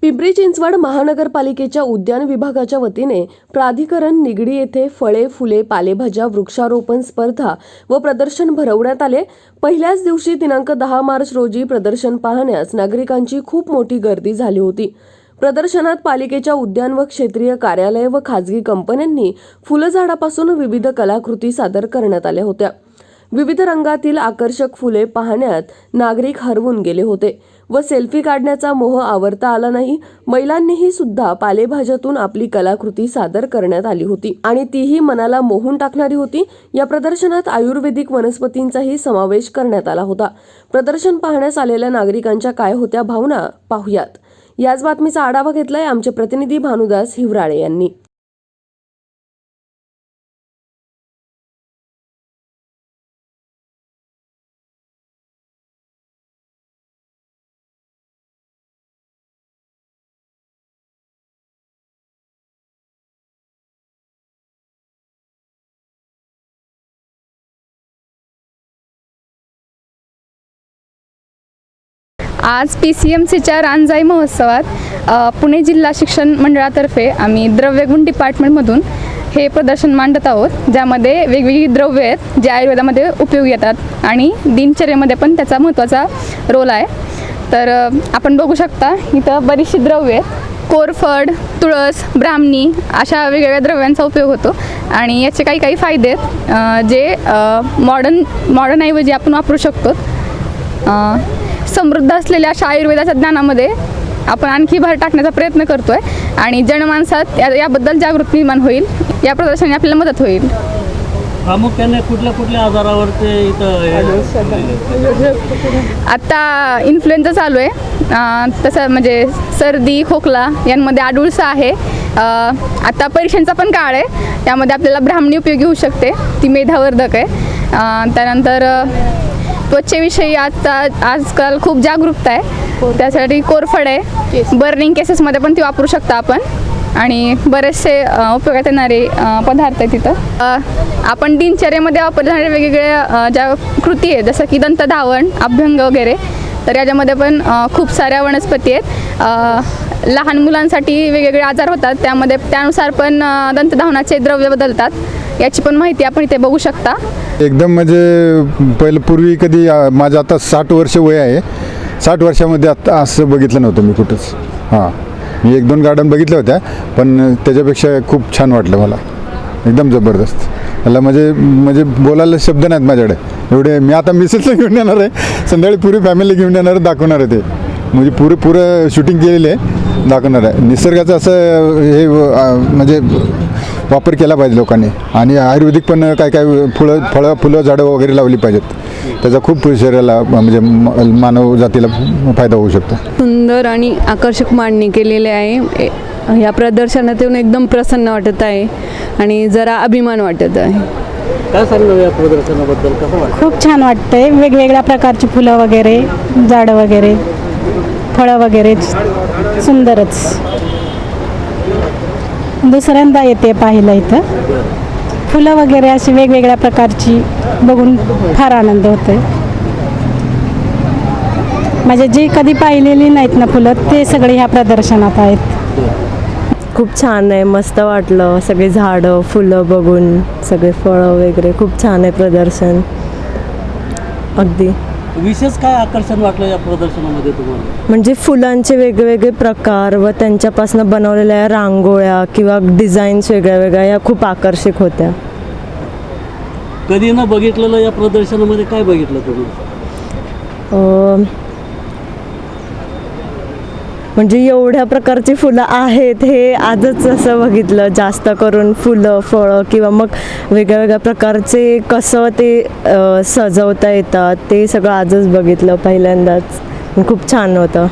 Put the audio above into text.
पिंपरी चिंचवड महानगरपालिकेच्या उद्यान विभागाच्या वतीने प्राधिकरण निगडी येथे फळे, फुले, पालेभाज्या वृक्षारोपण स्पर्धा व प्रदर्शन भरवण्यात आले। पहिल्याच दिवशी दिनांक 10 मार्च रोजी प्रदर्शन पाहण्यास नागरिकांची खूप मोठी गर्दी झाली होती। प्रदर्शनात पालिकेच्या उद्यान व क्षेत्रीय कार्यालय व खाजगी कंपन्यांनी फुलझाडापासून विविध कलाकृती सादर करण्यात आल्या होत्या। विविध रंगातील आकर्षक फुले पाहण्यात नागरिक हरवून गेले होते व सेल्फी काढण्याचा मोह आवरता आला नाही। महिलांनीही सुद्धा पालेभाज्यातून आपली कलाकृती सादर करण्यात आली होती आणि तीही मनाला मोहून टाकणारी होती। या प्रदर्शनात आयुर्वेदिक वनस्पतींचाही समावेश करण्यात आला होता। प्रदर्शन पाहण्यास आलेल्या नागरिकांच्या काय होत्या भावना पाहूयात। याच बातमीचा आढावा घेतलाय आमचे प्रतिनिधी भानुदास हिवराळे यांनी। आज PCMCच्या रानजाई महोत्सवात पुणे जिल्हा शिक्षण मंडळातर्फे आम्ही द्रव्यगुण डिपार्टमेंटमधून हे प्रदर्शन मांडत आहोत, ज्यामध्ये वेगवेगळी द्रव्ये आहेत जे आयुर्वेदामध्ये उपयोगी येतात आणि दिनचर्येमध्ये पण त्याचा महत्त्वाचा रोल आहे। तर आपण बघू शकता इथं बरीचशी द्रव्ये आहेत। कोरफड, तुळस, ब्राह्मणी अशा वेगवेगळ्या द्रव्यांचा उपयोग होतो आणि याचे काही फायदे आहेत जे मॉडर्न ऐवजी आपण वापरू शकतो। समृद्ध असलेल्या अशा आयुर्वेदाच्या ज्ञानामध्ये आपण आणखी भर टाकण्याचा प्रयत्न करतोय आणि जनमानसात याबद्दल जागृती निर्माण होईल। या प्रदर्शनाने आपल्याला मदत होईल। प्रामुख्याने कुठल्या आजारावर ते इथं आता इन्फ्लुएन्झा चालू आहे, तसं म्हणजे सर्दी, खोकला यांमध्ये आडुळसा आहे। आता परीक्षांचा पण काळ आहे, त्यामध्ये आपल्याला ब्राह्मणी उपयोगी होऊ शकते, ती मेधावर्धक आहे। त्यानंतर त्वचेविषयी आजकाल खूप जागरूकता आहे, त्यासाठी कोरफड आहे। बर्निंग केसेसमध्ये पण ती वापरू शकता आपण आणि बरेचसे उपयोगात येणारे पदार्थ आहेत तिथं। आपण दिनचर्येमध्ये वापरले जाणारे वेगवेगळ्या ज्या कृती आहेत, जसं की दंतधावण, अभ्यंग वगैरे, तर याच्यामध्ये पण खूप साऱ्या वनस्पती आहेत। लहान मुलांसाठी वेगवेगळे आजार होतात, त्यानुसार पण दंतधावनाचे द्रव्य बदलतात, याची पण माहिती आपण इथे बघू शकता। एकदम म्हणजे पूर्वी कधी माझं आता 60 वर्ष वय आहे, 60 वर्षामध्ये आता असं बघितलं नव्हतं मी कुठंच। मी 1-2 गार्डन बघितल्या होत्या, पण त्याच्यापेक्षा खूप छान वाटलं मला, एकदम जबरदस्त। मला म्हणजे बोलायला शब्द नाहीत माझ्याकडे एवढे। मी आता मिसेसला घेऊन येणार आहे, संध्याकाळी पुरी फॅमिली घेऊन येणार, दाखवणार आहे ते, म्हणजे पुरं शूटिंग केलेली आहे, दाखवणार आहे। निसर्गाचं असं हे म्हणजे वापर केला पाहिजे लोकांनी आणि आयुर्वेदिक पण काय फुलं झाडं वगैरे लावली पाहिजेत, त्याचा खूप शरीराला म्हणजे मानव जातीला फायदा होऊ शकतो। सुंदर आणि आकर्षक मांडणी केलेली आहे। ह्या प्रदर्शनात येऊन एकदम प्रसन्न वाटत आहे आणि जरा अभिमान वाटत आहे। काय सांगणार या प्रदर्शनाबद्दल, कसं वाटतं? खूप छान वाटतंय, वेगवेगळ्या प्रकारची फुलं वगैरे, झाडं वगैरे, फळं वगैरे, सुंदरच। दुसऱ्यांदा येते पाहिलं इथं फुलं वगैरे अशी वेगवेगळ्या प्रकारची बघून फार आनंद होतोय। म्हणजे जी कधी पाहिलेली नाहीत ना फुलं, ते सगळे ह्या प्रदर्शनात आहेत। खूप छान आहे, मस्त वाटलं, सगळे झाडं फुलं बघून, सगळे फळं वगैरे, खूप छान आहे प्रदर्शन अगदी। विशेष काय आकर्षण वाटलं या प्रदर्शनामध्ये तुम्हाला? म्हणजे फुलांचे वेगवेगळे प्रकार व त्यांच्यापासून बनवलेल्या रांगोळ्या किंवा डिझाईन्स वेगळ्या या खूप आकर्षक होत्या। कधी न बघितलेलं या प्रदर्शनामध्ये काय बघितलं तुम्ही? म्हणजे एवढ्या प्रकारची फुलं आहेत हे आजच असं बघितलं, जास्त करून फुलं, फळं किंवा मग वेगळ्या प्रकारचे कसं ते सजवता येतात ते सगळं आजच बघितलं पहिल्यांदाच, खूप छान होतं।